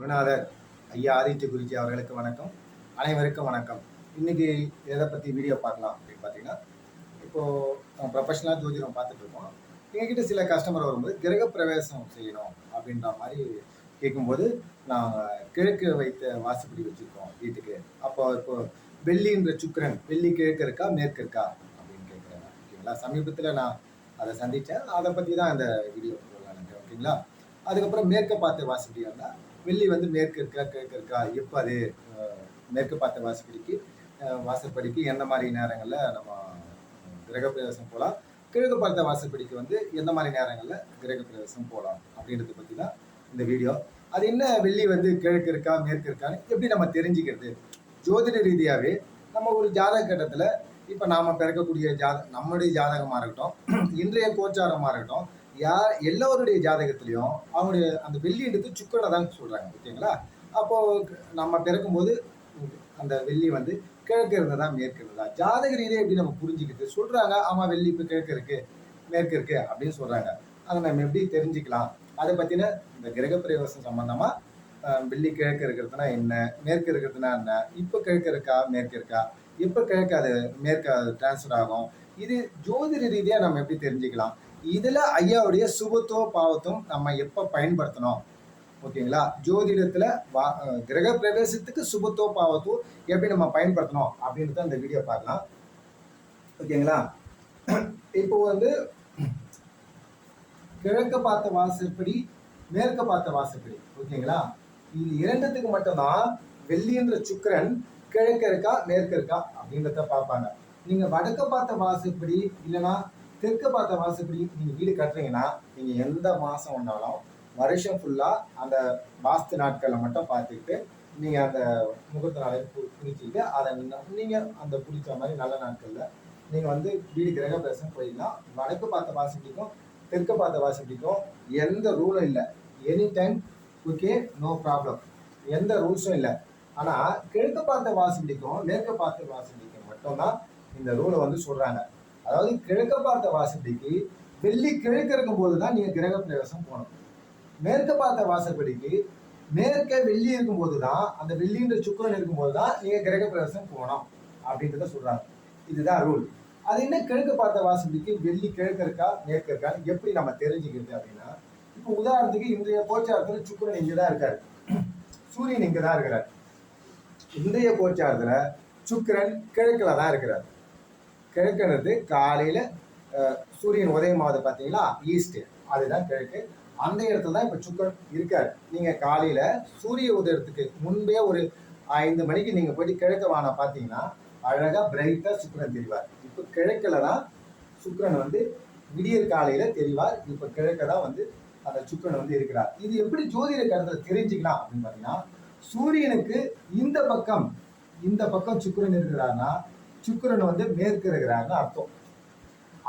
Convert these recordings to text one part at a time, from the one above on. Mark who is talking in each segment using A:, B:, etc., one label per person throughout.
A: குருநாதர் ஐயா ஆதித்ய குருஜி அவர்களுக்கு வணக்கம். அனைவருக்கும் வணக்கம். இன்னைக்கு எதை பற்றி வீடியோ பார்க்கலாம் அப்படின்னு பார்த்தீங்கன்னா, இப்போது ப்ரொஃபஷனலாக ஜோதிடம் பார்த்துட்டு இருக்கோம். எங்ககிட்ட சில கஸ்டமர் வரும்போது கிரக பிரவேசம் செய்யணும் அப்படின்ற மாதிரி கேட்கும்போது, நாங்கள் கிழக்கு வைத்த வாசப்படி வச்சுருக்கோம் வீட்டுக்கு. இப்போ வெள்ளின்ற சுக்கிரன், வெள்ளி கிழக்கு இருக்கா மேற்கு இருக்கா அப்படின்னு கேட்குறாங்க. ஓகேங்களா, சமீபத்தில் நான் அதை சந்தித்தேன். அதை பற்றி தான் இந்த வீடியோ நினைக்கிறேன். ஓகேங்களா, அதுக்கப்புறம் மேற்க பார்த்து வாசப்படி இருந்தால் வெள்ளி வந்து மேற்கு இருக்கா கிழக்கு இருக்கா, எப்போ அது மேற்கு பார்த்த வாசப்படிக்கு எந்த மாதிரி நேரங்களில் நம்ம கிரகப்பிரவேசம் போகலாம், கிழக்கு பார்த்த வாசப்படிக்கு வந்து எந்த மாதிரி நேரங்களில் கிரகப்பிரவேசம் போகலாம் அப்படின்றத பற்றி தான் இந்த வீடியோ. அது என்ன வெள்ளி வந்து கிழக்கு இருக்கா மேற்கு இருக்கான்னு எப்படி நம்ம தெரிஞ்சுக்கிறது? ஜோதிட ரீதியாகவே நம்ம ஒரு ஜாதக கட்டத்தில் இப்போ நாம் பிறக்கக்கூடிய நம்முடைய ஜாதகமாக இருக்கட்டும், இன்றைய கோச்சாரமாக இருக்கட்டும், எல்லோருடைய ஜாதகத்திலையும் அவங்களுடைய அந்த வெள்ளின்றது சுக்கரனை தான் சொல்றாங்க. ஓகேங்களா, அப்போ நம்ம பிறக்கும்போது அந்த வெள்ளி வந்து கிழக்கு இருந்ததா மேற்கு இருந்ததா ஜாதக ரீதியாக எப்படி நம்ம புரிஞ்சுக்கிட்டு சொல்றாங்க. ஆமா, வெள்ளி இப்போ கிழக்கு இருக்கு மேற்கு இருக்கு அப்படின்னு சொல்றாங்க. அதை நம்ம எப்படி தெரிஞ்சுக்கலாம்? அதை பத்தின இந்த கிரக பிரவேசம் சம்பந்தமா வெள்ளி கிழக்கு இருக்கிறதுனா என்ன, மேற்கு இருக்கிறதுனா என்ன, இப்போ கிழக்கு இருக்கா மேற்கு இருக்கா, எப்போ கிழக்கு அது மேற்கு டிரான்ஸ்ஃபர் ஆகும், இது ஜோதிட ரீதியா நம்ம எப்படி தெரிஞ்சுக்கலாம்? இதுல ஐயாவுடைய சுபத்துவ பாவத்துவம் நம்ம எப்ப பயன்படுத்தணும்? ஓகேங்களா, ஜோதிடத்துல கிரக பிரவேசத்துக்கு சுபத்துவ பாவத்துவம் எப்படி நம்ம பயன்படுத்தணும் அப்படின்னு இந்த வீடியோ பார்க்கலாம். ஓகேங்களா, இப்போ வந்து கிழக்க பார்த்த வாசப்படி மேற்க பார்த்த வாசப்படி. ஓகேங்களா, இது இரண்டுத்துக்கு மட்டும்தான் வெள்ளின்ற சுக்கிரன் கிழக்க இருக்கா மேற்கு இருக்கா அப்படின்றத பார்ப்பாங்க. நீங்க வடக்க பார்த்த வாசப்படி இல்லைன்னா தெற்கு பார்த்த வாசப்படி நீங்க வீடு கட்டுறீங்கன்னா, நீங்க எந்த மாசம் வந்தாலும் வருஷம் ஃபுல்லா அந்த வாஸ்து நாட்களை மட்டும் பார்த்துக்கிட்டு நீங்க அந்த முகூர்த்த நாளை குறிச்சிட்டு அதை நீங்க அந்த பிடிச்ச மாதிரி நல்ல நாட்கள்ல நீங்க வந்து வீடு கிரக பிரவேசம் போயிடலாம். வடக்கு பார்த்த வாசப்படிக்கும் தெற்கு பார்த்த வாசப்படிக்கும் எந்த ரூலும் இல்லை. Any time okay, no problem, எந்த ரூல்ஸும் இல்லை. ஆனா கிழக்கு பார்த்த வாசப்படிக்கும் மேற்கு பார்த்த வாசப்படிக்கும் மட்டும்தான் இந்த ரூலை வந்து சொல்றாங்க. அதாவது கிழக்க பார்த்த வாசப்படிக்கு வெள்ளி கிழக்கு இருக்கும் போதுதான் நீங்க கிரக பிரவேசம் போகணும். மேற்க பார்த்த வாசப்படிக்கு மேற்க வெள்ளி இருக்கும் போதுதான், அந்த வெள்ளின்ற சுக்கிரன் இருக்கும் போதுதான் நீங்க கிரக பிரவேசம் போகணும் அப்படின்றத சொல்றாங்க. இதுதான் ரூல். அது என்ன, கிழக்கு பார்த்த வாசப்படிக்கு வெள்ளி கிழக்கு இருக்கா மேற்கு இருக்கா எப்படி நம்ம தெரிஞ்சுக்கிறது அப்படின்னா, இப்போ உதாரணத்துக்கு இன்றைய கோச்சாரத்துல சுக்கிரன் இங்கதான் இருக்காரு, சூரியன் இங்கதான் இருக்கிறார். இன்றைய கோச்சாரத்துல சுக்கிரன் கிழக்குல தான் இருக்கிறார். கிழக்குன்றது காலையில் சூரியன் உதயமாவது பார்த்தீங்களா, ஈஸ்ட், அதுதான் கிழக்கு. அந்த இடத்துல தான் இப்போ சுக்கரன் இருக்கார். நீங்கள் காலையில் சூரிய உதயத்துக்கு முன்பே ஒரு 5 மணிக்கு நீங்கள் போயிட்டு கிழக்கு வானம் பார்த்தீங்கன்னா அழகாக பிரைட்டாக சுக்கரன் தெரிவார். இப்போ கிழக்கில் தான் சுக்கரன் வந்து விடியற் காலையில் தெரிவார். இப்போ கிழக்க தான் வந்து அந்த சுக்கரன் வந்து இருக்கிறார். இது எப்படி ஜோதிட கருத்தில் தெரிஞ்சுக்கலாம் அப்படின்னு பார்த்தீங்கன்னா, சூரியனுக்கு இந்த பக்கம் சுக்கரன் இருக்கிறார்னா சுக்கிரன் வந்து மேற்கு இருக்கிறார்னு அர்த்தம்.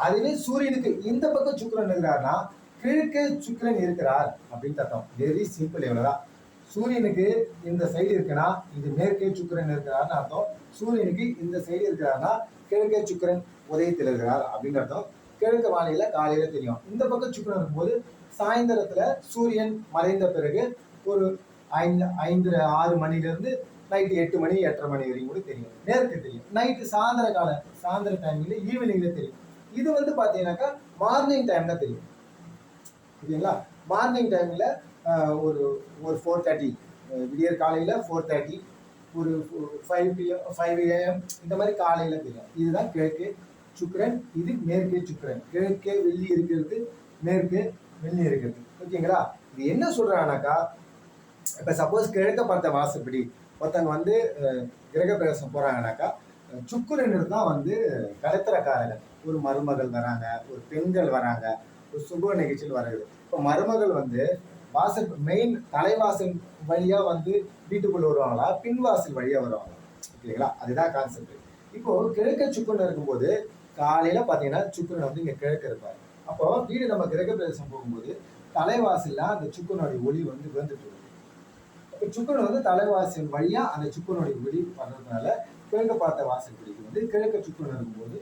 A: அதுவே சூரியனுக்கு இந்த பக்கம் சுக்கிரன் இருக்கிறார்னா கிழக்கே சுக்கிரன் இருக்கிறார் அப்படின்னு அர்த்தம். வெரி சிம்பிள், இவ்வளவுதான். சூரியனுக்கு இந்த சைடு இருக்குன்னா இது மேற்கே சுக்கிரன் இருக்கிறார்னு அர்த்தம். சூரியனுக்கு இந்த சைடு இருக்கிறார்னா கிழக்கே சுக்கிரன் உதயத்தில் இருக்கிறார் அப்படின்னு அர்த்தம். கிழக்கு வானிலை காலையில தெரியும். இந்த பக்கம் சுக்கிரன் இருக்கும்போது சாயந்தரத்துல சூரியன் மறைந்த பிறகு ஒரு 6 மணிலிருந்து நைட்டு 8 மணி 8:30 மணி வரைக்கும் கூட தெரியும். மேற்கு தெரியும். நைட்டு சாயந்தர டைம்ல ஈவினிங்ல தெரியும். இது வந்து பாத்தீங்கன்னாக்கா மார்னிங் டைம்ல தெரியும். ஓகேங்களா, மார்னிங் டைம்ல ஒரு 4:30 விடியற் காலையில 4:30 ஒரு 5 AM இந்த மாதிரி காலையில தெரியும். இதுதான் கிழக்கு சுக்கிரன், இது மேற்கே சுக்கிரன். கிழக்கே வெள்ளி இருக்கிறது, மேற்கே வெள்ளி இருக்கிறது. ஓகேங்களா, இது என்ன சொல்றாங்கனாக்கா, இப்ப சப்போஸ் கிழக்க பார்த்த வாசப்படி ஒருத்தவங்க வந்து கிரக பிரவேசம் போறாங்கனாக்கா சுக்கிரன் தான் வந்து கடத்திரக்காரர்கள். ஒரு மருமகள் வராங்க, ஒரு பெண்கள் வராங்க, ஒரு சுப நிகழ்ச்சியில் வர்றது. இப்போ மருமகள் வந்து மெயின் தலைவாசல் வழியா வந்து வீட்டுக்குள்ள வருவாங்களா, பின்வாசல் வழியா வருவாங்களா? ஓகேங்களா, அதுதான் கான்செப்ட். இப்போ கிழக்க சுக்கிரன் இருக்கும்போது காலையில பாத்தீங்கன்னா சுக்கிரன் வந்து இங்க கிழக்கு இருப்பாரு. அப்போ வீடு நம்ம கிரக பிரவேசம் போகும்போது தலைவாசல்ல அந்த சுக்கிரனுடைய ஒளி வந்து விழுந்துட்டு இருக்கும். சுக்கிரன் வந்து தலைவாசல் வழியா அந்த சுக்கிரனுடைய ஒளி பண்றதுனால கிழக்க பார்த்த வாசப்படிக்கு வந்து கிழக்க சுக்கிரன் இருக்கும்போது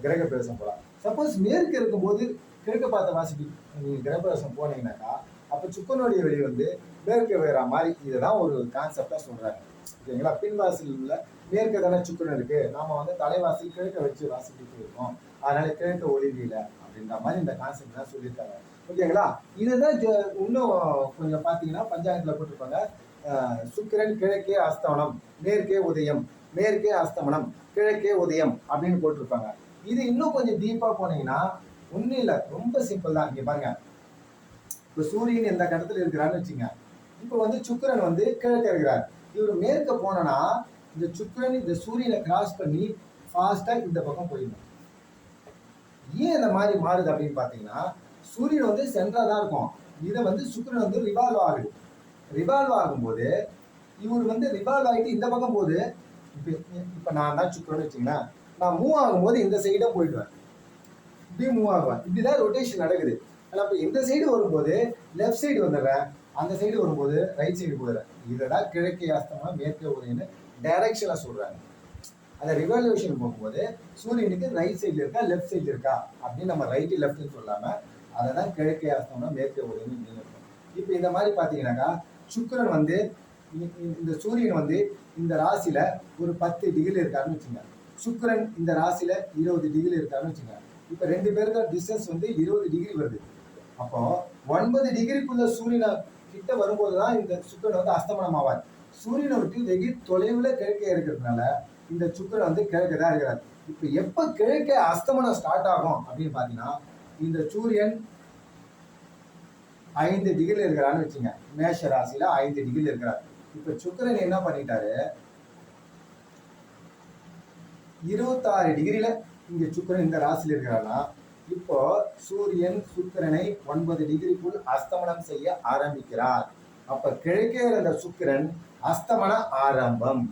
A: கிரக பிரவேசம் போகலாம். சப்போஸ் மேற்கு இருக்கும்போது கிழக்க பார்த்த வாசப்படி நீங்க கிரக பிரவேசம் போனீங்கன்னாக்கா அப்ப சுக்கரனுடைய வெளி வந்து மேற்கு வேற மாதிரி இதுதான் ஒரு கான்செப்டா சொல்றாங்க. ஓகேங்களா? பின்வாசல் உள்ள மேற்கு தானே சுக்கரன் இருக்கு, நாம வந்து தலைவாசல் கிழக்க வச்சு வாசிக்கிட்டு இருக்கோம், அதனால கிழக்க ஒளிவில அப்படின்ற மாதிரி இந்த கான்செப்ட் தான் சொல்லியிருக்காங்க. ஓகேங்களா? இதுதான் இன்னும் கொஞ்சம் பாத்தீங்கன்னா பஞ்சாங்கத்துல போட்டிருப்பாங்க, சுக்கிரன் கிழக்கே அஸ்தமனம் மேற்கே உதயம், மேற்கே அஸ்தமனம் கிழக்கே உதயம் அப்படின்னு போட்டிருப்பாங்க. இது இன்னும் கொஞ்சம் டீப்பா போனீங்கன்னா ஒன்றும் இல்லை, ரொம்ப சிம்பிள் தான். இங்க பாருங்க, இப்போ சூரியன் எந்த கட்டத்தில் இருக்கிறான்னு வச்சுங்க, இப்போ வந்து சுக்கிரன் வந்து கிழக்க இருக்கிறார், இவர் மேற்க போனோன்னா இந்த சுக்கிரன் இந்த சூரியனை கிராஸ் பண்ணி ஃபாஸ்டா இந்த பக்கம் போயிடும். ஏன் இந்த மாதிரி மாறுது அப்படின்னு பார்த்தீங்கன்னா, சூரியன் வந்து சென்டரா தான் இருக்கும், இதை வந்து சுக்கிரன் வந்து ரிவால்வ் ஆகுது. ரிவால்வ் ஆகும்போது இவர் வந்து ரிவால்வ் ஆகிட்டு இந்த பக்கம் போகுது. இப்போ நான் தான் சுக்கிரன் வச்சுங்களேன், நான் மூவ் ஆகும்போது இந்த சைடும் போயிடுவேன், இப்படி மூவ் ஆகுவேன், இப்படிதான் ரொட்டேஷன் நடக்குது. ஆனால் இப்போ இந்த சைடு வரும்போது லெஃப்ட் சைடு வந்துடுறேன், அந்த சைடு வரும்போது ரைட் சைடு போயிடுறேன். இதெல்லாம் கிழக்கே அஸ்தமனம் மேற்கே உதயம்னு டைரக்ஷனாக சொல்றாங்க. அந்த ரிவல்யூஷன் போகும்போது சூரியனுக்கு ரைட் சைடில் இருக்கா லெஃப்ட் சைடில் இருக்கா அப்படின்னு நம்ம ரைட்டு லெஃப்ட்னு சொல்லாமல் அதை தான் கிழக்கே அஸ்தமனம் மேற்கே உதயம்னு இருக்கும். இப்போ இந்த மாதிரி பார்த்தீங்கன்னாக்கா சுக்கிரன் வந்து இந்த சூரியன் வந்து இந்த ராசியில ஒரு 10 டிகிரி இருக்காருன்னு வச்சுங்க, சுக்கிரன் இந்த ராசியில 20 டிகிரி இருக்காருன்னு வச்சுங்க. இப்ப 2 பேருக்கு டிஸ்டன்ஸ் வந்து 20 டிகிரி வருது. அப்போ 9 டிகிரிக்குள்ள சூரியனை கிட்ட வரும்போதுதான் இந்த சுக்கிரன் வந்து அஸ்தமனம் ஆவார். சூரியனை விட்டு வெகு தொலைவுல கிழக்கே இருக்கிறதுனால இந்த சுக்கிரன் வந்து கிழக்கே தான் இருக்கிறார். இப்ப எப்ப கிழக்கே அஸ்தமனம் ஸ்டார்ட் ஆகும் அப்படின்னு பாத்தீங்கன்னா, இந்த சூரியன் 5 டிகிரில இருக்கிறான்னு வச்சுங்க, மேஷ ராசியில 5 டிகிரில இருக்கிறார். இப்ப சுக்கிரன் என்ன பண்ணிட்டாரு, 26 டிகிரில இங்க சுக்கிரன் இந்த ராசியில இருக்கிறார்னா, இப்போ சூரியன் சுக்கிரனை 9 டிகிரிக்குள் அஸ்தமனம் செய்ய ஆரம்பிக்கிறார். அப்ப கிழக்கே இருந்த சுக்கிரன் அஸ்தமன ஆரம்பம்.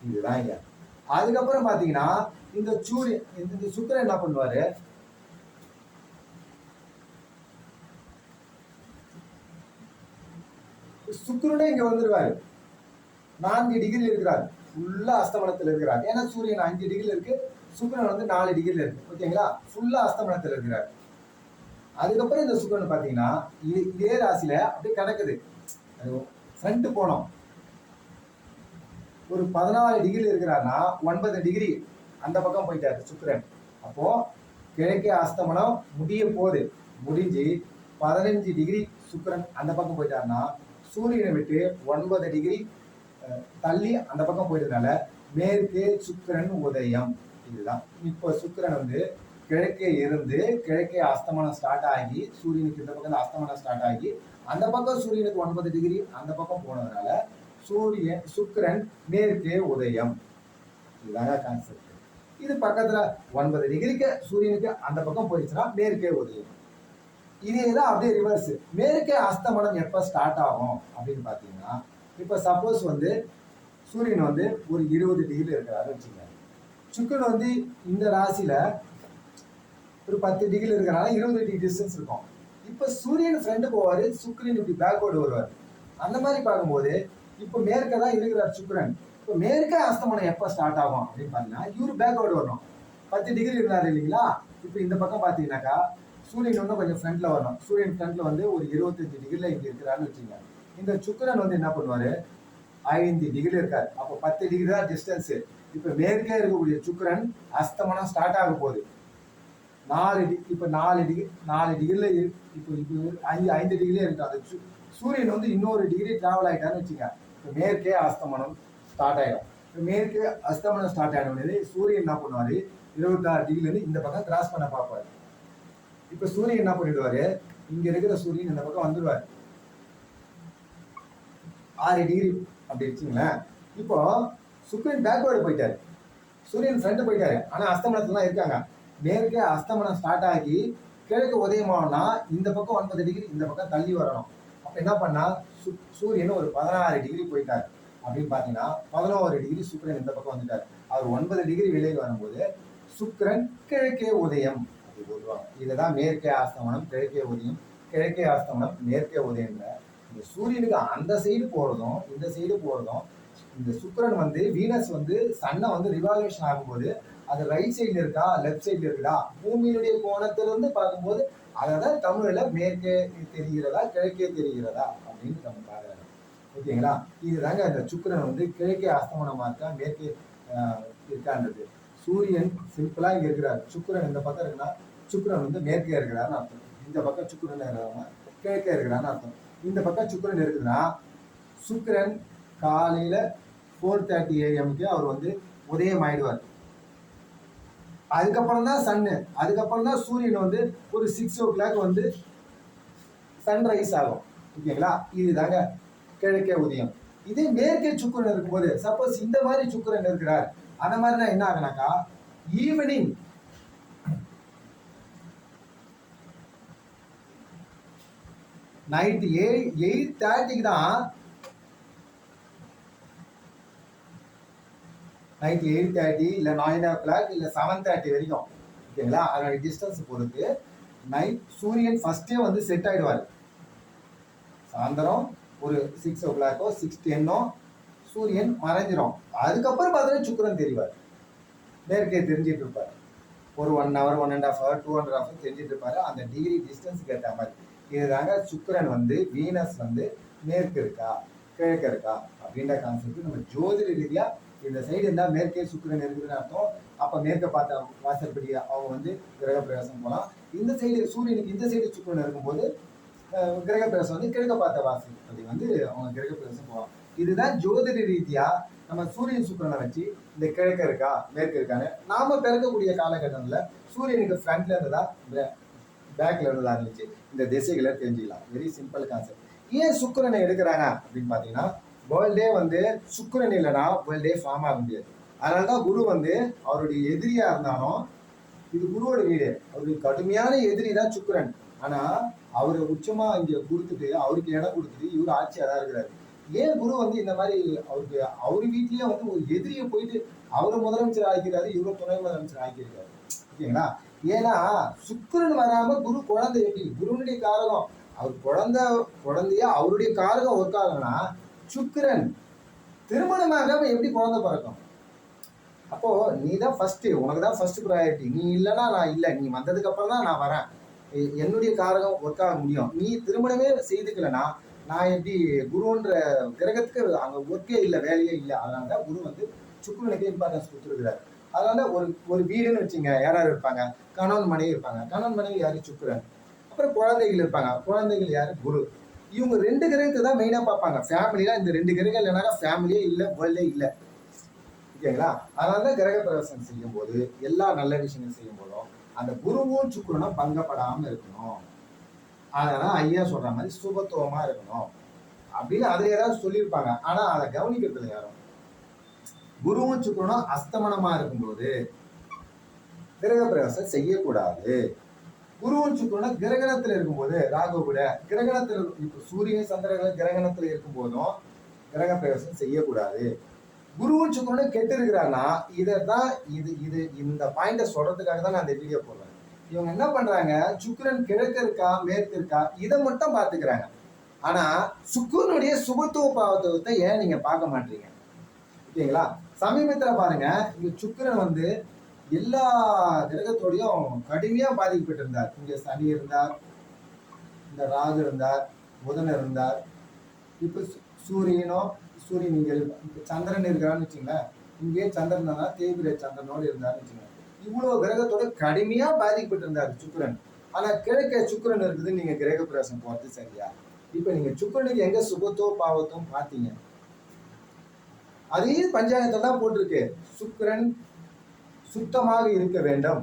A: இதுதான் இங்க. அதுக்கப்புறம் பாத்தீங்கன்னா இந்த சூரியன் இந்த சுக்கிரன் என்ன பண்ணுவாரு, சுக்கிரனே இங்க வந்துருவாரு, 4 டிகிரி இருக்கிறார், ஃபுல்லா அஸ்தமனத்தில் இருக்கிறார். ஏன்னா சூரியன் 5 டிகிரி இருக்கு, சுக்கிரன் வந்து 4 டிகிரில இருக்கு. ஓகேங்களா? ஃபுல்லா அஸ்தமனத்தில் இருக்கிறார். அதுக்கப்புறம் இந்த சுக்கிரன் பாத்தீங்கன்னா இதே ராசியில அப்படியே கிடக்குது, ஃப்ரண்ட் போனோம், ஒரு 14 டிகிரி இருக்கிறார்னா 9 டிகிரி அந்த பக்கம் போயிட்டாரு சுக்கிரன். அப்போ கிழக்கே அஸ்தமனம் முடிய போகுது, முடிஞ்சு 15 டிகிரி சுக்கிரன் அந்த பக்கம் போயிட்டாருன்னா சூரியனை விட்டு 9 டிகிரி தள்ளி அந்த பக்கம் போயிட்டதுனால மேற்கே சுக்கிரன் உதயம். இதுதான். இப்போ சுக்கிரன் வந்து கிழக்கே இருந்து கிழக்கே அஸ்தமனம் ஸ்டார்ட் ஆகி சூரியனுக்கு இந்த பக்கம் அஸ்தமனம் ஸ்டார்ட் ஆகி அந்த பக்கம் சூரியனுக்கு 9 டிகிரி அந்த பக்கம் போனதுனால சுக்கிரன் மேற்கே உதயம். இதுதாங்க கான்செப்ட். இது பக்கத்துல 9 டிகிரிக்கு சூரியனுக்கு அந்த பக்கம் போயிடுச்சுன்னா மேற்கே உதயம். இதேதான் அப்படியே ரிவர்ஸ். மேற்கே அஸ்தமனம் எப்ப ஸ்டார்ட் ஆகும் அப்படின்னு பாத்தீங்கன்னா, இப்ப சப்போஸ் வந்து சூரியன் வந்து ஒரு 20 டிகிரி இருக்கிறாரு வச்சுக்கோங்க, சுக்கிரன் வந்து இந்த ராசியில ஒரு 10 டிகிரி இருக்கிறனால 20 டிகிரி டிஸ்டன்ஸ் இருக்கும். இப்ப சூரியன் ஃப்ரண்ட் போவாரு, சுக்கிரன் இப்படி பேக்வர்டு வருவார். அந்த மாதிரி பார்க்கும்போது இப்ப மேற்க தான் இருக்கிறார் சுக்கிரன். இப்போ மேற்க அஸ்தமனம் எப்ப ஸ்டார்ட் ஆகும் அப்படின்னு பாத்தீங்கன்னா, இவரு பேக்வர்டு வரணும். 10 டிகிரி இருந்தாரு இல்லைங்களா, இப்ப இந்த பக்கம் பாத்தீங்கன்னாக்கா சூரியன் இன்னும் கொஞ்சம் ஃப்ரண்ட்ல வரணும். சூரியன் ஃப்ரண்ட்ல வந்து ஒரு 25 டிகிரில இங்க இருக்கிறாருன்னு வச்சுங்க. இந்த சுக்கிரன் வந்து என்ன பண்ணுவாரு, 5 டிகிரி இருக்காரு. அப்போ 10 டிகிரி தான் டிஸ்டன்ஸ். இப்ப மேற்கே இருக்கக்கூடிய சுக்கிரன் அஸ்தமனம் ஸ்டார்ட் ஆக போகுது. 4 டிகிரில இப்போ 5 டிகிரிலே இருக்கு. அது சூரியன் வந்து இன்னொரு டிகிரி டிராவல் ஆயிட்டான்னு வச்சுக்க, இப்போ மேற்கே அஸ்தமனம் ஸ்டார்ட் ஆயிடும். இப்போ மேற்கே அஸ்தமனம் ஸ்டார்ட் ஆயிடும் சூரியன் என்ன பண்ணுவாரு, 26 டிகிரில இந்த பக்கம் கிராஸ் பண்ண பார்ப்பாரு. இப்ப சூரியன் என்ன பண்ணிடுவாரு, இங்க இருக்கிற சூரியன் இந்த பக்கம் வந்துடுவாரு 6 டிகிரி அப்படி வச்சுங்களேன். இப்போ சுக்கிரன் பேக்வேர்டு போயிட்டாரு, சூரியன் ஃப்ரண்ட் போயிட்டாரு, ஆனா அஸ்தமனத்துல இருக்காங்க. மேற்கே அஸ்தமனம் ஸ்டார்ட் ஆகி கிழக்கு உதயமானா இந்த பக்கம் 9 டிகிரி இந்த பக்கம் தள்ளி வரணும். அப்ப என்ன பண்ணா சூரியன் ஒரு 16 டிகிரி போயிட்டாரு அப்படின்னு பாத்தீங்கன்னா 11 டிகிரி சுக்கிரன் இந்த பக்கம் வந்துட்டாரு. அவர் 9 டிகிரி விலகி வரும்போது சுக்கிரன் கிழக்கே உதயம் அப்படி சொல்லுவாங்க. இதுதான் மேற்கே அஸ்தமனம் கிழக்கே உதயம், கிழக்கே அஸ்தமனம் மேற்கே உதயம். இந்த சூரியனுக்கு அந்த சைடு போறதும் இந்த சைடு போறதும், இந்த சுக்கிரன் வந்து வீனஸ் வந்து சன்னை வந்து ரிவால்யூஷன் ஆகும்போது அது ரைட் சைடுல இருக்கா லெஃப்ட் சைடுல இருக்குதா, பூமியினுடைய கோணத்திலிருந்து பார்க்கும்போது அதான் தமிழ்ல மேற்கே தெரிகிறதா கிழக்கே தெரிகிறதா அப்படின்னு நம்ம பார்க்கலாம். ஓகேங்களா? இதுதாங்க அந்த சுக்கிரன் வந்து கிழக்கே அஸ்தமனமா இருக்கா மேற்கே இருக்கான்றது. சூரியன் சிம்பிளா இங்க இருக்கிறார், சுக்கிரன் இந்த பக்கம் இருக்குன்னா சுக்கிரன் வந்து மேற்கே இருக்கிறாருன்னு அர்த்தம். இந்த பக்கம் சுக்கிரன் இருக்கிறவங்க கிழக்கே இருக்கிறான்னு அர்த்தம். இந்த பக்கம் சுக்கிரன் இருக்குதுன்னா சுக்கிரன் காலையில 4:30 AM அவர் வந்து உதயம் ஆயிடுவார். அதுக்கப்புறம் தான் சன்னு, அதுக்கப்புறம் தான் சூரியன் வந்து ஒரு 6 o'clock வந்து சன்ரைஸ் ஆகும். ஓகேங்களா? இதுதாங்க கிழக்கே உதயம். இதே மேற்கே சுக்கிரன் இருக்கும்போது சப்போஸ் இந்த மாதிரி சுக்கிரன் இருக்கிறார், அந்த மாதிரினா என்ன ஆகுனாக்கா ஈவினிங் நைட் 8:30 தான், நைட் 8:30 இல்லை 9 o'clock இல்லை 7:30 வரைக்கும். ஓகேங்களா? அதோட டிஸ்டன்ஸ் பொறுத்து நைட் சூரியன் ஃபர்ஸ்டே வந்து செட் ஆயிடுவார். சாயந்தரம் ஒரு 6 o'clock 6:10 சூரியன் மறைஞ்சிரும். அதுக்கப்புறம் பார்த்தா சுக்கிரன் தெரிவார், மேற்கே தெரிஞ்சிட்டு இருப்பார். ஒரு 1 hour 1.5 hour 2.5 hour தெரிஞ்சிட்டு இருப்பாரு. அந்த டிகிரி டிஸ்டன்ஸ்க்கு ஏற்ற மாதிரி. இதுதாங்க சுக்கிரன் வந்து வீனஸ் வந்து மேற்கு இருக்கா கிழக்கு இருக்கா அப்படின்ற கான்செப்ட். நம்ம ஜோதிட ரீதியா இந்த சைடு இருந்தால் மேற்கே சுக்கிரன் இருக்குதுன்னு அர்த்தம். அப்போ மேற்க பார்த்த வாசற்படி அவங்க வந்து கிரக பிரவேசம் போகலாம். இந்த சைடு சூரியனுக்கு இந்த சைடு சுக்கிரன் இருக்கும்போது கிரக பிரவேசம் வந்து கிழக்க பார்த்த வாசற்படி வந்து அவங்க கிரக பிரவேசம் போகலாம். இதுதான் ஜோதிட ரீதியா நம்ம சூரியன் சுக்கிரனை வச்சு இந்த கிழக்கு இருக்கா மேற்கு இருக்கான்னு நாம பிறக்கக்கூடிய காலகட்டத்தில் சூரியனுக்கு ஃப்ரண்ட்ல இருந்ததா பேக்ல இருந்ததா இருந்துச்சு இந்த திசைகளை தெரிஞ்சுக்கலாம். Very simple concept. ஏன் சுக்கிரனை எடுக்கிறாங்க அப்படின்னு பார்த்தீங்கன்னா வேர்ல்டே வந்து சுக்கிரன் இல்லைன்னா வேர்ல்டே ஃபார்ம் ஆக முடியாது. அதனாலதான் குரு வந்து அவருடைய எதிரியா இருந்தாலும் இது குருவோட வீடு, அவருக்கு கடுமையான எதிரி தான் சுக்கிரன். ஆனா அவரு உச்சமா இங்க கொடுத்துட்டு அவருக்கு இடம் கொடுத்துட்டு இவரு ஆட்சியா தான் இருக்கிறாரு. ஏன் குரு வந்து இந்த மாதிரி அவருக்கு அவரு வீட்லயே வந்து ஒரு எதிரியை போயிட்டு அவரு முதலமைச்சர் ஆக்கிக்கிறாரு, இவரு துணை முதலமைச்சர் ஆக்கியிருக்காரு. ஓகேங்களா? ஏன்னா சுக்கிரன் வராம குரு குழந்தை எப்படி குருனுடைய காரகம் அவர் குழந்தைய அவருடைய காரகம் ஒர்க் ஆகும்னா சுக்கிரன் திருமணமாகாம எப்படி குழந்தை பிறக்கும்? அப்போ நீ தான் ஃபர்ஸ்ட், உனக்கு தான் ஃபர்ஸ்ட் ப்ரையாரிட்டி. நீ இல்லைன்னா நான் இல்லை, நீ வந்ததுக்கு அப்புறம் தான் நான் வரேன், என்னுடைய காரகம் ஒர்க் ஆக முடியும். நீ திருமணமே செய்துக்கலன்னா நான் எப்படி குருன்ற கிரகத்துக்கு அங்கே ஒர்க்கே இல்லை, வேலையே இல்லை. அதனால தான் குரு வந்து சுக்கிரனுக்கு இம்பார்ட்டன்ஸ் கொடுத்துருக்கிறார். அதனால ஒரு வீடுன்னு வச்சுங்க, யாராவது இருப்பாங்க, கணவன் மனைவி இருப்பாங்க. கணவன் மனைவி யாரு? சுக்கிரன். அப்புறம் குழந்தைகள் இருப்பாங்க, குழந்தைகள் யாரு? குரு. இவங்க 2 கிரகத்தை தான் மெயினா பார்ப்பாங்க. ஃபேமிலியா இந்த 2 கிரகம் இல்லைனாக்கா ஃபேமிலியே இல்லை, வேர்ல்டே இல்லை. ஓகேங்களா? அதனால தான் கிரக பிரவேசம் செய்யும் போது எல்லா நல்ல விஷயங்கள் செய்யும் போதும் அந்த குருவும் சுக்கிரனும் பங்கப்படாம இருக்கணும். அதனால ஐயா சொல்ற மாதிரி சுபத்துவமா இருக்கணும் அப்படின்னு அதுல ஏதாவது சொல்லியிருப்பாங்க. ஆனா அதை கவனிக்கிறது யாரும். குருவும் சுக்கிரனும் அஸ்தமனமா இருக்கும்போது கிரக பிரவேசம் செய்யக்கூடாது. குருவும் சுக்கிரனும் கிரகணத்துல இருக்கும்போது ராகு கூட கிரகணத்துல இப்ப சூரியன் சந்திரர்கள் கிரகணத்துல இருக்கும் போதும் கிரக பிரவேசம் செய்யக்கூடாது. குருவும் சுக்கிரனும் கெட்டு இருக்கிறாங்கன்னா இதைதான் இது இந்த பாயிண்ட சொல்றதுக்காக தான் நான் இந்த வீடியோ போடுறேன். இவங்க என்ன பண்றாங்க, சுக்கிரன் கிழக்கு இருக்கா மேற்கு இருக்கா இதை மட்டும் பாத்துக்கிறாங்க. ஆனா சுக்கிரனுடைய சுபத்துவ பாவத்துவத்தை ஏன் நீங்க பார்க்க மாட்டீங்க? ஓகேங்களா? சமீபத்துல பாருங்க, இங்க சுக்கிரன் வந்து எல்லா கிரகத்தோடையும் கடுமையா பாதிக்கப்பட்டு இருந்தார். இங்க சனி இருந்தார், இந்த ராகு இருந்தார், புதன் இருந்தார். இப்ப சூரியன் இங்க சந்திரன் இருக்கிறான்னு வச்சுங்களேன். இங்கே சந்திரன் தான் தேய்பிரை சந்திரனோடு இருந்தாருன்னு வச்சுங்களேன். இவ்வளவு கிரகத்தோட கடுமையா பாதிக்கப்பட்டு இருந்தார் சுக்கிரன். ஆனா கிழக்க சுக்கிரன் இருக்குதுன்னு நீங்க கிரக பிரவேசம் போறது சரியா? இப்ப நீங்க சுக்கிரனுக்கு எங்க சுபத்துவ பாவத்துவம் பார்த்தீங்க? அதே பஞ்சாங்கத்தை தான் போட்டிருக்கு. சுக்கிரன் சுத்தமாக இருக்க வேண்டும்,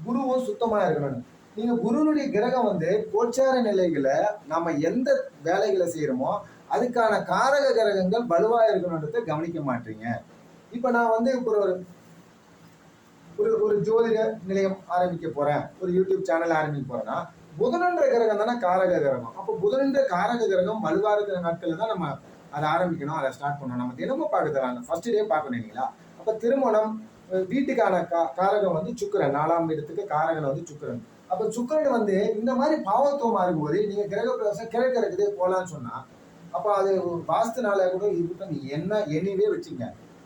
A: குருவும் சுத்தமா இருக்கணும். நீங்க குருனுடைய கிரகம் வந்து கோச்சார நிலைகளை நம்ம எந்த வேலைகளை செய்யறோமோ அதுக்கான காரக கிரகங்கள் வலுவா இருக்கணும்ன்றத கவனிக்க மாட்டீங்க. இப்ப நான் வந்து ஒரு ஜோதிட நிலையம் ஆரம்பிக்க போறேன், ஒரு யூடியூப் சேனல் ஆரம்பிக்க போறேன்னா புதனன்ற கிரகம் தானே காரக கிரகம். அப்போ புதனன்ற காரக கிரகம் வலுவா இருக்கிற நாட்கள்ல தான் நம்ம அதை ஆரம்பிக்கணும், அதை ஸ்டார்ட் பண்ணணும். நம்ம தினமும் பார்க்கலாம், ஃபர்ஸ்ட் டே பார்க்கணும் இல்லைங்களா? அப்ப திருமணம் வீட்டுக்கான காரகம் வந்து சுக்கிரன், 4ஆம் இடத்துக்கு காரகன் வந்து சுக்கிரன். அப்ப சுக்கிரன் வந்து இந்த மாதிரி பாவத்துவமா இருக்கும்போது நீங்க கிரக பிரவேசம் கிழக்கு இருக்குதே போலான்னு சொன்னா அப்ப அது வாஸ்துனால கூட இருக்கட்டும், நீ என்ன எண்ணிவே வச்சுங்க.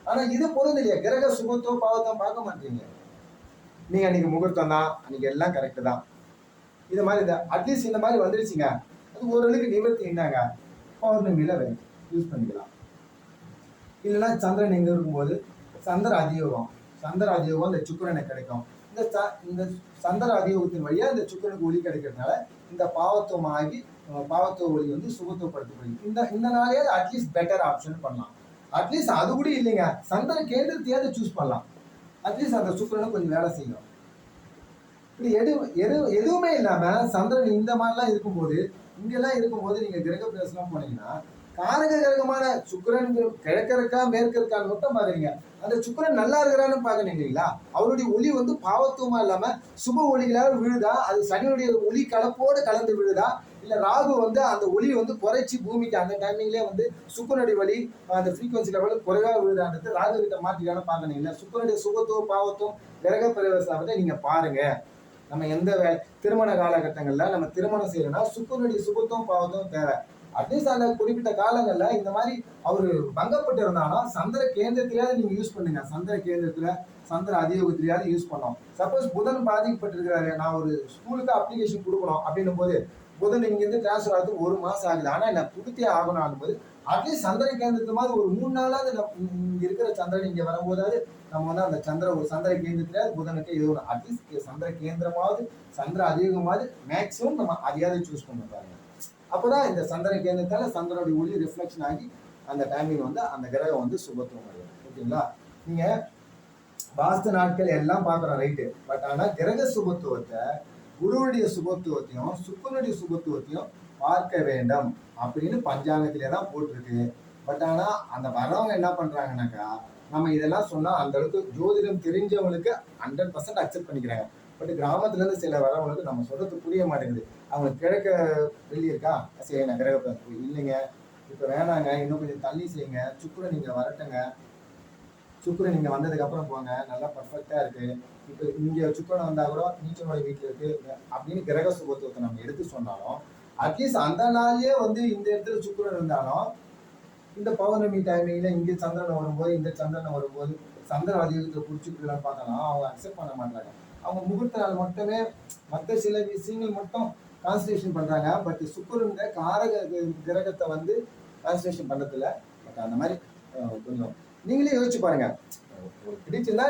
A: ஆனா இது பொருள் இல்லையா? கிரக சுபத்துவம் பாவத்துவம் பார்க்க மாட்டீங்க. நீங்க அன்னைக்கு முகூர்த்தம் தான், அன்னைக்கு எல்லாம் கரெக்ட் தான். இது மாதிரி அட்லீஸ்ட் இந்த மாதிரி வந்துருச்சுங்க, அது ஓரளவுக்கு நிவர்த்தி என்னங்க, பௌர்ணமியில யூஸ் பண்ணிக்கலாம். இல்லைன்னா சந்திரன் எங்க இருக்கும்போது சந்திர அதியோகம், சந்திர அதியோகம் இந்த சுக்கிரனை கிடைக்கும். இந்த சந்திர அதியோகத்தின் வழியா இந்த சுக்கிரனுக்கு ஒளி கிடைக்கிறதுனால இந்த பாவத்துவம் ஆகி பாவத்துவ ஒளி வந்து சுகத்துவப்படுத்தப்படுது. இந்த நாளே அட்லீஸ்ட் பெட்டர் ஆப்ஷன் பண்ணலாம். அட்லீஸ்ட் அது கூட இல்லைங்க, சந்திர கேந்திரத்தையாவது சூஸ் பண்ணலாம். அட்லீஸ்ட் அந்த சுக்கிரனை கொஞ்சம் வேலை செய்யும். இப்படி எதுவுமே இல்லாம சந்திரன் இந்த மாதிரிலாம் இருக்கும்போது, இங்கெல்லாம் இருக்கும்போது நீங்க கிரக பிரவேசம் போனீங்கன்னா காரக கிரகமான சுக்கிரன் கிழக்க இருக்கா மேற்கு இருக்கான்னு மட்டும் பாக்குறீங்க. அந்த சுக்கிரன் நல்லா இருக்கிறான்னு பாக்குறீங்க இல்லைங்களா, அவருடைய ஒளி வந்து பாவத்துவமா இல்லாம சுப ஒளிகளாக விழுதா, அது சனியுடைய ஒளி கலப்போடு கலந்து விழுதா, இல்ல ராகு வந்து அந்த ஒளி வந்து குறைச்சி பூமிக்கு அந்த டைமிங்லேயே வந்து சுக்கிரனுடைய வழி அந்த ஃப்ரீக்வன்சி லெவலில் குறைவாக விழுதான்றது ராகு கிட்ட மாற்றிக்கான பாக்கணும் இல்லை. சுக்கிரனுடைய சுபத்துவம் பாவத்துவம் கிரக பிரவேசத்தை நீங்க பாருங்க. நம்ம எந்த திருமண காலகட்டங்கள்ல நம்ம திருமணம் செய்யறோம்னா சுக்கிரனுடைய சுபத்துவம் பாவத்துவம் தேவை. அட்லீஸ்ட் அந்த குறிப்பிட்ட காலங்கள்ல இந்த மாதிரி அவரு பங்கப்பட்டு இருந்தாலும் சந்திர கேந்திரத்திலேயாவது நீங்க யூஸ் பண்ணுங்க. சந்திர கேந்திரத்துல சந்திர அதியோகத்திலேயாவது யூஸ் பண்ணோம். சப்போஸ் புதன் பாதிக்கப்பட்டிருக்கிறாரு, நான் ஒரு ஸ்கூலுக்கு அப்ளிகேஷன் கொடுக்கணும் அப்படின்னும் போது புதன் இங்க இருந்து டிரான்ஸ்ஃபர் ஆகுது 1 மாசம் ஆகுது, ஆனா என்ன கொடுத்தே ஆகணும் ஆகும்போது அட்லீஸ்ட் சந்திர கேந்திரத்து மாதிரி ஒரு 3 நாளாவது இங்க இருக்கிற சந்திரன் இங்க வரும்போதாவது நம்ம வந்து அந்த ஒரு சந்திர கேந்திரத்துல புதனுக்கு எழுதணும். அட்லீஸ்ட் சந்திர கேந்திரமாவது சந்திர அதியோகமாவது மேக்சிமம் நம்ம அதையாவது சூஸ் பண்ண பாருங்க. அப்போதான் இந்த சந்திர கேந்திரத்தால சந்திரனுடைய ஒளி ரிஃப்ளெக்ஷன் ஆகி அந்த டைமிங் வந்து அந்த கிரகம் வந்து சுபத்துவம் அடையும். ஓகேங்களா, நீங்க வாஸ்து நாட்கள் எல்லாம் பார்க்குறோம் ரைட்டு, பட் ஆனால் கிரக சுபத்துவத்தை குருவுடைய சுபத்துவத்தையும் சுக்கிரனுடைய சுபத்துவத்தையும் பார்க்க வேண்டும் அப்படின்னு பஞ்சாங்கத்திலே தான் போட்டிருக்கு. பட் ஆனால் அந்த வரவங்க என்ன பண்றாங்கன்னாக்கா, நம்ம இதெல்லாம் சொன்னா அந்த அளவுக்கு ஜோதிடம் தெரிஞ்சவங்களுக்கு 100% அக்செப்ட் பண்ணிக்கிறாங்க. பட் கிராமத்துல இருந்து சில வரவங்களுக்கு நம்ம சொல்றது புரிய மாட்டேங்குது. அவங்களுக்கு கிழக்க வெள்ளி இருக்கா, சரி நான் கிரக இல்லைங்க இப்ப வேணாங்க, இன்னும் கொஞ்சம் தள்ளி செய்யுங்க, சுக்கிரன் நீங்க வரட்டுங்க, சுக்கிரன் நீங்க வந்ததுக்கு அப்புறம் போங்க, நல்லா பர்ஃபெக்டா இருக்கு, இப்ப இங்க சுக்கிரன் வந்தா கூட நீச்சலோட வீட்டுல இருக்கு அப்படின்னு கிரக சுபத்துவத்தை நம்ம எடுத்து சொன்னாலும் அட்லீஸ்ட் அந்த நாள்லயே வந்து இந்த இடத்துல சுக்கிரன் இருந்தாலும் இந்த பௌர்ணமி டைமிங்ல இங்க சந்திரன் வரும்போது இந்த சந்திரன் வரும்போது சந்திர அதிகத்தை பிடிச்சிக்கலாம் பார்க்கலாம், அவங்க அக்செப்ட் பண்ண மாட்டாங்க. அவங்க முகூர்த்த நாள் மட்டுமே மற்ற சில விஷயங்கள் மட்டும் கான்சன்ட்ரேஷன் பண்றாங்க. பட் சுக்கிரன் காரக கிரகத்தை வந்து கான்சன்ட்ரேஷன் பண்றதில்ல. பட் அந்த மாதிரி கொஞ்சம் நீங்களே யோசிச்சு பாருங்க, பிடிச்சிருந்தா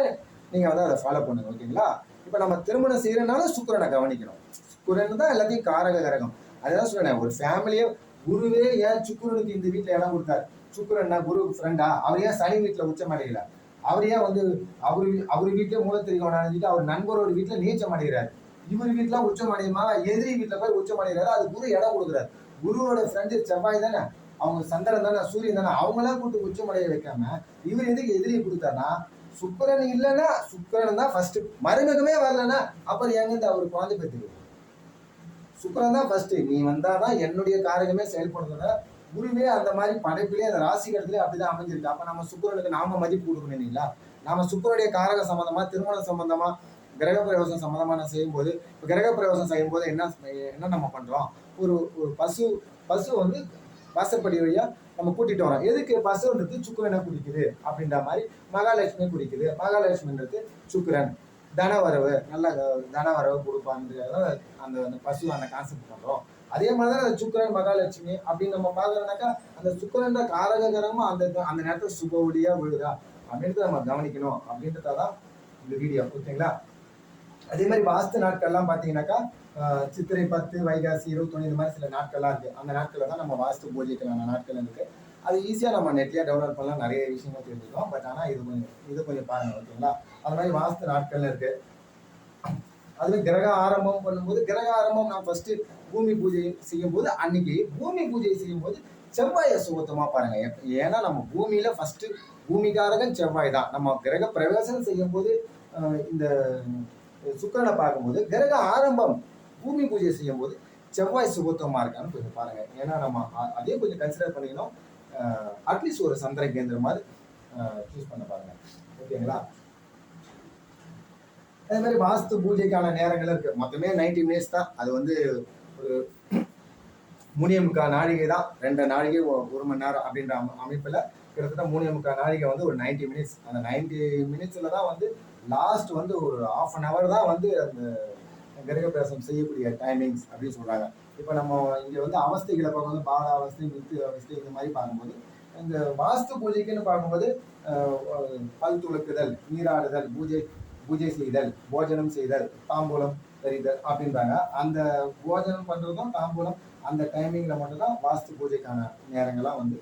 A: நீங்க வந்து அதை ஃபாலோ பண்ணுங்க. ஓகேங்களா, இப்ப நம்ம திருமணம் செய்யறதுனால சுக்கிரனை கவனிக்கணும். சுக்கிரன் தான் எல்லாத்தையும் காரக கிரகம். அதான் சொல்றேன், ஒரு ஃபேமிலியே குருவே ஏன் சுக்கிரனுக்கு இந்த வீட்டுல இடம் கொடுத்தாரு, சுக்கிரன்னா குரு ஃப்ரெண்டா, அவர் ஏன் சனி வீட்டுல உச்சம் அடையல, அவர் ஏன் வந்து அவரு வீட்டுல மூலத்திரிகம் அடைஞ்சிட்டு அவர் நண்பரோட வீட்டுல நீச்சம் அடைகிறாரு, இவர் வீட்டுல உச்சம் அடையுமா, எதிரி வீட்டுல போய் உச்சம் அடைகிறாரு, அது குரு இடம் கொடுக்குறாரு. குருவோட ஃப்ரெண்டு செவ்வாய் தானே, அவங்க சந்திரன் தானே, சூரியன் தானே, அவங்களாம் கூட்டு உச்சம் அடைய வைக்காம இவர் எதுக்கு எதிரியை கொடுத்தாருன்னா, சுக்கிரன் இல்லைன்னா சுக்கிரன் தான் ஃபர்ஸ்ட், மருமகமே வரலன்னா அப்புறம் எங்கிருந்து அவர் குழந்தை பெற்றுக்கு, சுக்கிரன் தான் ஃபர்ஸ்ட், நீ வந்தாதான் என்னுடைய காரியமே செயல்படுறத குருவே அந்த மாதிரி படைப்பிலே அந்த ராசி கடத்திலே அப்படிதான் அமைஞ்சிருக்கு. அப்ப நம்ம சுக்கிரனுக்கு நாம மதிப்பு கொடுக்கணும் இல்லைங்களா. நாம சுக்கிரனுடைய காரக சம்பந்தமா திருமணம் சம்பந்தமா கிரக பிரவேசம் சம்பந்தமா நான் செய்யும்போது, கிரக பிரவேசம் செய்யும் போது என்ன நம்ம பண்றோம், ஒரு ஒரு பசு வந்து வாசப்படி வழியா நம்ம கூட்டிட்டு வரோம். எதுக்கு, பசுன்றது சுக்கிரனை குறிக்குது அப்படின்ற மாதிரி மகாலட்சுமி குறிக்குது. மகாலட்சுமின்றது சுக்கிரன், தனவரவு, நல்ல தனவரவு கொடுப்பான்னு அந்த பசு அந்த கான்செப்ட் பண்றோம். அதே மாதிரிதான் அந்த சுக்கிரன் மகாலட்சுமி அப்படின்னு நம்ம பாக்குறோம்னாக்கா அந்த சுக்கிரன் காரகரமா அந்த நேரத்துல சுப ஒளியா விழுதா அப்படின்றத நம்ம கவனிக்கணும் அப்படின்றதான் இந்த வீடியோ. ஓகேங்களா, அதே மாதிரி வாஸ்து நாட்கள்லாம் பாத்தீங்கன்னாக்கா சித்திரை 10 வைகாசி 21 இந்த மாதிரி சில நாட்கள்லாம் இருக்கு. அந்த நாட்கள்ல தான் நம்ம வாஸ்து பூஜைக்கான நாட்கள் இருக்கு. அது ஈஸியா நம்ம நெட்லயே டவுன்லோட் பண்ணலாம், நிறைய விஷயங்கள் தெரிஞ்சுக்கலாம். பட் ஆனா இது கொஞ்சம் பாருங்க. ஓகேங்களா, அது மாதிரி வாஸ்து நாட்கள் இருக்கு. அதுவே கிரக ஆரம்பம் பண்ணும்போது, கிரக ஆரம்பம் நான் ஃபர்ஸ்ட் பூமி பூஜை செய்யும் போது அன்னைக்கு பூமி பூஜை செய்யும் போது செவ்வாயை சுகத்தமா பாருங்க. ஏன்னா நம்ம பூமியில ஃபர்ஸ்ட் பூமிகாரகன் செவ்வாய் தான். நம்ம கிரக பிரவேசம் செய்யும் போது இந்த சுக்கிரனை பார்க்கும்போது கிரக ஆரம்பம் பூமி பூஜை செய்யும் போது செவ்வாய் சுகத்துவமா இருக்கான்னு கொஞ்சம் பாருங்க. ஏன்னா நம்ம அதையும் கொஞ்சம் கன்சிடர் பண்ணிக்கணும். அட்லீஸ்ட் ஒரு சந்திர கேந்திரம் மாதிரி சூஸ் பண்ண பாருங்க. ஓகேங்களா, அதே மாதிரி வாஸ்து பூஜைக்கான நேரங்கள் இருக்கு. மொத்தமே 90 மினிட்ஸ் தான். அது வந்து ஒரு 3.25 நாழிகை தான், 2 நாழிகை 1 மணி நேரம் அப்படின்ற அமைப்பில் கிட்டத்தட்ட 3.25 நாழிகை வந்து ஒரு 90 மினிட்ஸ். அந்த 90 மினிட்ஸில் தான் வந்து லாஸ்ட் வந்து ஒரு ½ அன் ஹவர் தான் வந்து அந்த கிரகப்பிரவேசம் செய்யக்கூடிய டைமிங்ஸ் அப்படின்னு சொல்கிறாங்க. இப்போ நம்ம இங்கே வந்து அவஸ்தைகளை பார்க்கும்போது பால அவஸ்தை, மித்து அவஸ்தை இந்த மாதிரி பார்க்கும்போது, இந்த வாஸ்து பூஜைக்குன்னு பார்க்கும்போது பல் துளக்குதல், நீராடுதல், பூஜை செய்தல், போஜனம் செய்தல், தாம்பூலம் தெரிதல் அப்படின்றாங்க. அந்த போஜனம் பண்ணுறதும் தாம்பூலம் அந்த டைமிங்கில் மட்டும்தான் வாஸ்து பூஜைக்கான நேரங்களாக வந்து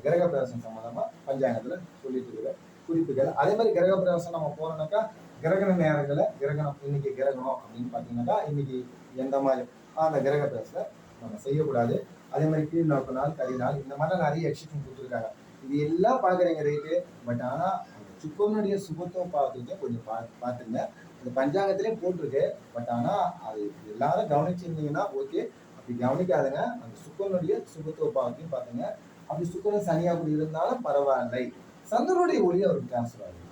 A: கிரகப்பிரவேசம் சம்மந்தமாக பஞ்சாங்கத்தில் சொல்லிட்டு இருக்கிற குறிப்புகள். அதே மாதிரி கிரகப்பிரவேசம் நம்ம போனோம்னாக்கா கிரகண நேரங்களில் கிரகணம் இன்னைக்கு கிரகணம் அப்படின்னு பார்த்தீங்கன்னாக்கா இன்னைக்கு எந்த மாதிரி அந்த கிரகப்பிரவேசத்தை நம்ம செய்யக்கூடாது. அதே மாதிரி கீழ் நோக்கு நாள், கறி நாள், இந்த மாதிரி நிறைய எக்ஸிபிஷன் கொடுத்துருக்காங்க. இது எல்லாம் பார்க்குறீங்க ரைட்டு. பட் ஆனால் சுக்கரனுடைய சுபத்துவம் பார்த்துக்கிட்டே கொஞ்சம் பார்த்துங்க. அந்த பஞ்சாங்கத்திலே போட்டிருக்கு. பட் ஆனால் அது எல்லாரும் கவனிச்சிருந்தீங்கன்னா ஓகே. அப்படி கவனிக்காதுங்க. அந்த சுக்கரனுடைய சுபத்துவ பாவத்தையும் பார்த்துங்க. அப்படி சுக்கரன் சனியாக கூட இருந்தாலும் பரவாயில்லை. சந்திரனுடைய ஒளி அவருக்கு டிரான்ஸ்ஃபர் ஆகுது.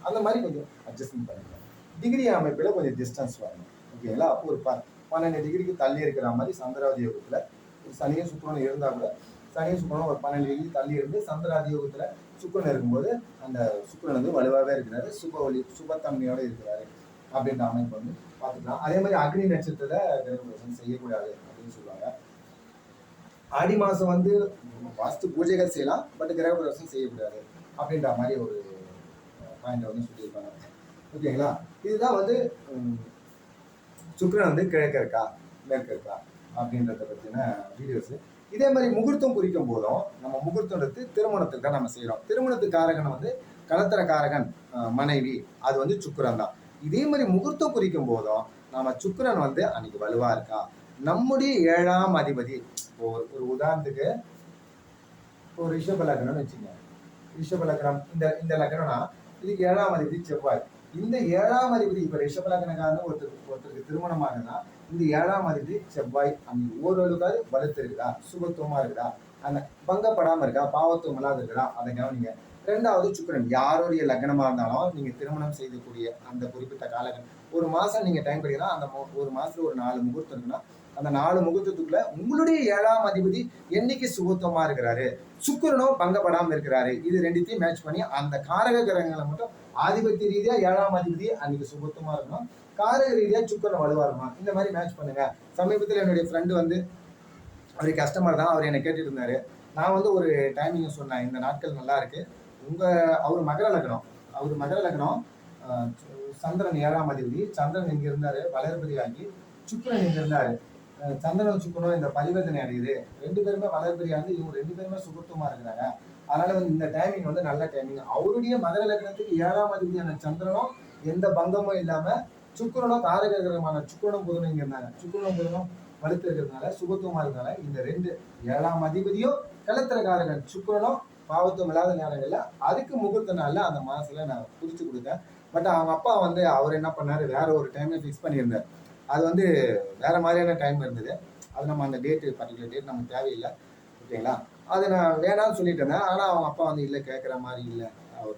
A: அந்த மாதிரி கொஞ்சம் அட்ஜஸ்ட்மெண்ட் பண்ணிக்கலாம். டிகிரி அமைப்பில் கொஞ்சம் டிஸ்டன்ஸ் வரணும். ஓகேங்களா? ஒரு 12 டிகிரிக்கு தள்ளி இருக்கிற மாதிரி சந்திராதி யோகத்தில் சனியும் சுக்கரனும் இருந்தால் கூட சனியும் சுக்கரனும் ஒரு 12 டிகிரி தள்ளி இருந்து சந்திராதி யோகத்தில் சுக்கரன் இருக்கும்போது அந்த சுக்கரன் வந்து வலுவாகவே இருக்கிறாரு, சுபத்தன்மையோடு இருக்கிறாரு அப்படின்ற அமைப்பு வந்து பார்த்துக்கலாம். அதே மாதிரி அக்னி நட்சத்திரத்தில் கிரகப்பிரவேசம் செய்யக்கூடாது அப்படின்னு சொல்லுவாங்க. ஆடி மாதம் வந்து வாஸ்து பூஜைகள் செய்யலாம், பட் கிரகப்பிரவேசம் செய்யக்கூடாது அப்படின்ற மாதிரி ஒரு பாயிண்ட் வந்து சொல்லியிருப்பாங்க. ஓகேங்களா? இதுதான் வந்து சுக்கிரன் வந்து கிழக்க இருக்கா மேற்க இருக்கா அப்படின்றத பற்றின வீடியோஸு. இதே மாதிரி முகூர்த்தம் குறிக்கும் போதும் நம்ம முகூர்த்தம்ன்றது திருமணத்துக்கு தான் நம்ம செய்கிறோம். திருமணத்துக்கு காரகன் வந்து கலத்திர காரகன் மனைவி, அது வந்து சுக்கிரன் தான். இதே மாதிரி முகூர்த்தம் குறிக்கும் போதும் நம்ம சுக்கிரன் வந்து அன்னைக்கு வலுவா இருக்கா, நம்முடைய 7ஆம் அதிபதி. ஒரு உதாரணத்துக்கு ஒரு ரிஷப லக்னம்னு வச்சுங்க. ரிஷப லக்னம் இந்த லக்னம்னா இதுக்கு 7ஆம் அதிபதி செவ்வாய். இந்த 7ஆம் அதிபதி இப்போ ரிஷப லக்னக்காரன்னு ஒருத்தருக்கு திருமணம் ஆகுதுன்னா இந்த 7ஆம் அதிபதி செவ்வாய் அன்னைக்கு ஓரளவுக்காவது வலுத்து இருக்குதா, சுபத்துவமா இருக்குதா, அந்த பங்கப்படாமல் இருக்கா, பாவத்துவம் இல்லாத இருக்குதா, அதை கவனிங்க. 2வது சுக்கிரன். யாருடைய லக்னமாக இருந்தாலும் நீங்கள் திருமணம் செய்யக்கூடிய அந்த குறிப்பிட்ட காலகட்டம் ஒரு மாதம் நீங்கள் டைம் படிக்கிறா, அந்த ஒரு மாதத்துல ஒரு 4 முகூர்த்தம் இருக்குன்னா அந்த 4 முகூர்த்தத்துக்குள்ள உங்களுடைய 7ஆம் அதிபதி என்னைக்கு சுபத்துவமா இருக்கிறாரு, சுக்கிரனும் பங்கப்படாமல் இருக்கிறாரு, இது ரெண்டுத்தையும் மேட்ச் பண்ணி அந்த காரக கிரகங்களை மட்டும் ஆதிபத்திய ரீதியா 7ஆம் அதிபதி அன்னைக்கு சுபத்துவமா இருக்கணும், காரக ரீதியா சுக்கிரன் வலுவா இருக்கணும். இந்த மாதிரி மேட்ச் பண்ணுங்க. சமீபத்தில் என்னுடைய ஃப்ரெண்டு வந்து அவர் கஸ்டமர் தான், அவர் என்னை கேட்டுட்டு இருந்தாரு. நான் வந்து ஒரு டைமிங் சொன்னேன், இந்த நாட்கள் நல்லா இருக்கு. அவர் மகர லக்னம், சந்திரன் 7ஆம் அதிபதி. சந்திரன் இங்க இருந்தாரு வளர்பதி ஆகி, சுக்கிரன் இங்க இருந்தாரு. சந்திரன் சுக்கிரனும் இந்த பரிவர்த்தனை அடையுது. 2 பேருமே வளர்பதி ஆகி இவங்க 2 பேருமே சுபத்துவமா இருக்கிறாங்க. அதனால வந்து இந்த டைமிங் வந்து நல்ல டைமிங். அவருடைய மகர லக்னத்துக்கு 7ஆம் அதிபதியான சந்திரனும் எந்த பங்கமும் இல்லாம சுக்கிரனும் காரக கிரகமான சுக்கிரனும் புதனும் இங்க இருந்தாங்க. சுக்கிரனும் புதனும் வலுத்து இருக்கிறதுனால சுபத்துவமா இருக்கிறதுனால இந்த 2 7ஆம் அதிபதியும் கலத்திரக்காரகன் சுக்கிரனும் பாவத்துவம் இல்லாத நேரங்கள்ல அதுக்கு முகூர்த்த நாள்ல அந்த மாசத்துல நான் குறிச்சு கொடுத்தேன். பட் அவங்க அப்பா வந்து அவர் என்ன பண்ணாரு, வேற ஒரு டைம்ல ஃபிக்ஸ் பண்ணியிருந்தார். அது வந்து வேற மாதிரியான டைம் இருந்தது. அது நம்ம அந்த பர்டிகுலர் டேட் நமக்கு தேவையில்லை. ஓகேங்களா? அதை நான் வேணாம்னு சொல்லிட்டு இருந்தேன். ஆனால் அவங்க அப்பா வந்து இல்லை, கேட்குற மாதிரி இல்லை, அவர்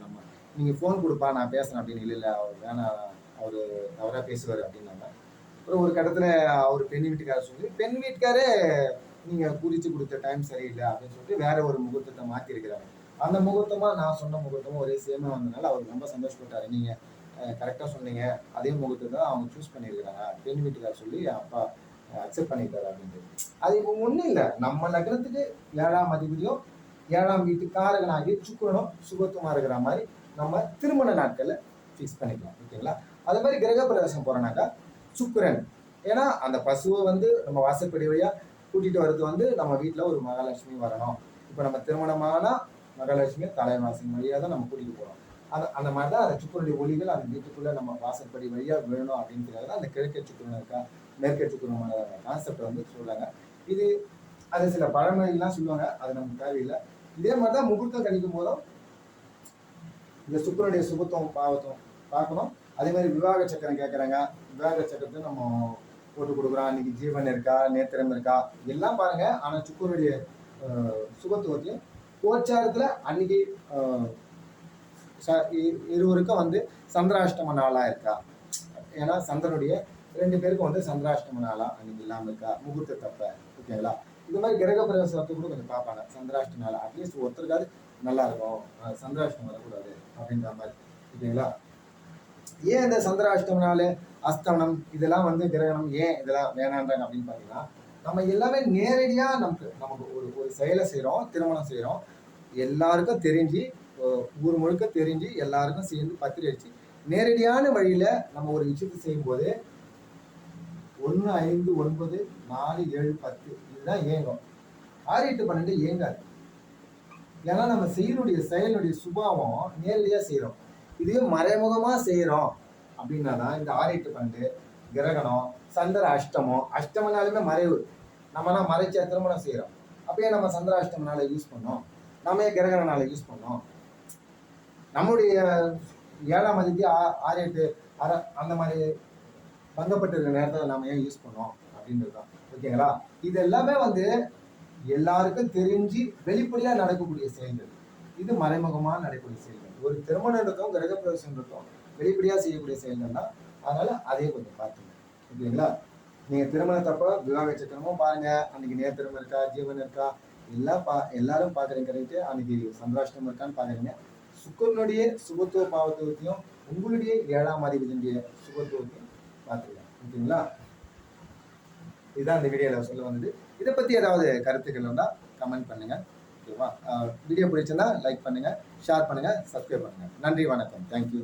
A: நீங்கள் ஃபோன் கொடுப்பா நான் பேசுகிறேன் அப்படின்னு. இல்லை அவர் வேணாம், அவர் தவறாக பேசுவார் அப்படின்னாங்க. அப்புறம் ஒரு கட்டத்தில் அவர் பெண் வீட்டுக்காரர் சொல்லி பெண் வீட்டுக்காரே நீங்கள் குறித்து கொடுத்த டைம் சரியில்லை அப்படின்னு சொல்லிட்டு வேற ஒரு முகூர்த்தத்தை மாற்றிருக்கிறாங்க. அந்த முகூர்த்தமாக நான் சொன்ன முகூர்த்தமும் ஒரே சேமாக வந்ததுனால அவர் ரொம்ப சந்தோஷப்பட்டார். நீங்கள் கரெக்டாக சொன்னீங்க, அதே முகூர்த்தத்தை தான் அவங்க சூஸ் பண்ணியிருக்கிறாங்க, பெண் வீட்டுக்காரர் சொல்லி அப்பா அக்செப்ட் பண்ணிட்டாரு அப்படின்ட்டு. அது இப்போ ஒன்றும் இல்லை, நம்ம லக்னத்துக்கு 7ஆம் அதிபதியும் 7ஆம் வீட்டுக்காரகனாகி சுக்கிரனும் சுபத்துவமாக இருக்கிற மாதிரி நம்ம திருமண நாட்களில் ஃபிக்ஸ் பண்ணிக்கலாம். ஓகேங்களா? அது மாதிரி கிரகப்பிரவேசம் போகிறோன்னாக்கா சுக்கிரன், ஏன்னா அந்த பசுவை வந்து நம்ம வாசப்படி வழியாக கூட்டிகிட்டு வர்றது வந்து நம்ம வீட்டில் ஒரு மகாலட்சுமி வரணும். இப்போ நம்ம திருமணமானால் மகாலட்சுமி தலைவாசல் வழியாக தான் நம்ம கூட்டிகிட்டு போகிறோம். அந்த மாதிரி தான் அந்த சுக்கிரனுடைய ஒளிகள் அந்த வீட்டுக்குள்ளே நம்ம வாசப்படி வழியாக வேணும் அப்படிங்கிறத தான் அந்த கிழக்கு சுக்கிரன் இருக்கா மேற்கே சுக்கிரமான கான்செப்ட் வந்து சொல்கிறாங்க. இது அது சில பழமொழிலாம் சொல்லுவாங்க, அது நமக்கு தேவையில்லை. இதே மாதிரி தான் முகூர்த்தம் கணிக்கும் போதும் இந்த சுக்கிரனுடைய சுபத்துவம் பாவத்துவம் பார்க்கணும். அதே மாதிரி விவாக சக்கரம் கேட்குறாங்க, விவாக சக்கரத்தை நம்ம போட்டு கொடுக்குறோம். இன்னைக்கு ஜீவன் இருக்கா, நேத்திரம் இருக்கா, எல்லாம் பாருங்க. ஆனால் சுக்கிரனுடைய சுபத்துவத்தையும் கோச்சாரத்தில் அன்னைக்கு இருவருக்கும் வந்து சந்திராஷ்டம நாளாக இருக்கா, ஏன்னா சந்திரனுடைய 2 பேருக்கும் வந்து சந்திராஷ்டம நாளா அன்னைக்கு இல்லாமல் இருக்கா, முகூர்த்த தப்ப. ஓகேங்களா? இந்த மாதிரி கிரக பிரவேசத்தை கூட கொஞ்சம் பார்ப்பாங்க சந்திராஷ்ட நாள். அட்லீஸ்ட் ஒருத்தருக்காவது நல்லா இருக்கும், சந்திராஷ்டம் வரக்கூடாது அப்படின்ற மாதிரி. ஓகேங்களா? ஏன் இந்த சந்திராஷ்டம நாள், அஸ்தமனம் இதெல்லாம் வந்து கிரகணம் ஏன் இதெல்லாம் வேணான்றாங்க அப்படின்னு பார்த்தீங்கன்னா, நம்ம எல்லாமே நேரடியா நமக்கு ஒரு ஒரு செயலை செய்கிறோம், திருமணம் செய்கிறோம், எல்லாருக்கும் தெரிஞ்சு ஊர் முழுக்க தெரிஞ்சு எல்லாருக்கும் சேர்ந்து பத்திரி அடிச்சு நேரடியான வழியில நம்ம ஒரு விஷயத்தை செய்யும்போது 1, 5, 9, 4, 7, 10 இதுதான் இயங்கும். 6, 8, 12 இயங்காது. ஏன்னா நம்ம செய்யக்கூடிய செயலுடைய சுபாவம் நேரடியா செய்யறோம். இதுவே மறைமுகமா செய்யறோம் அப்படின்னா தான் இந்த 6, 8, 12 கிரகணம், சந்திர அஷ்டமம். அஷ்டமனாலுமே மறைவு. நம்மனா மறைச்ச திருமணம் செய்யறோம். அப்பயே நம்ம சந்திர அஷ்டமனால யூஸ் பண்ணோம், நம்ம கிரகணனால யூஸ் பண்ணோம். நம்முடைய 7ஆம் அதித்தி 6, 8 அந்த மாதிரி பங்கப்பட்டிருக்கிற நேரத்தில் நாம ஏன் யூஸ் பண்ணோம் அப்படின்றது தான். ஓகேங்களா? இது எல்லாமே வந்து எல்லாருக்கும் தெரிஞ்சு வெளிப்படையா நடக்கக்கூடிய செயல்கள். இது மறைமுகமா நடக்கக்கூடிய செயல்கள். ஒரு திருமணம் கிரகப்பிரவேசம் வெளிப்படையா செய்யக்கூடிய செயல்கள் தான். அதனால அதையே கொஞ்சம் பார்த்துங்க. ஓகேங்களா? நீங்க திருமணத்தப்ப விவாக சக்கரமும் பாருங்க, அன்னைக்கு நேர்த்திரம் இருக்கா, ஜீவன் இருக்கா, எல்லாரும் பாக்குறீங்க. கரெக்டு. அன்னைக்கு சந்திராஷ்டம் இருக்கான்னு பாக்குறீங்க. சுக்கரனுடைய சுபத்துவ பாவத்துவத்தையும் உங்களுடைய 7ஆம் அதிபதியுடைய சுபத்துவத்தையும் பார்த்துக்கலாம். ஓகேங்களா? இதுதான் இந்த வீடியோவில் சொல்ல வந்தது. இதை பற்றி ஏதாவது கருத்துக்கள் வந்தால் கமெண்ட் பண்ணுங்க. ஓகேவா? வீடியோ பிடிச்சிருந்தா லைக் பண்ணுங்க, ஷேர் பண்ணுங்க, சப்ஸ்கிரைப் பண்ணுங்க. நன்றி, வணக்கம். தேங்க்யூ.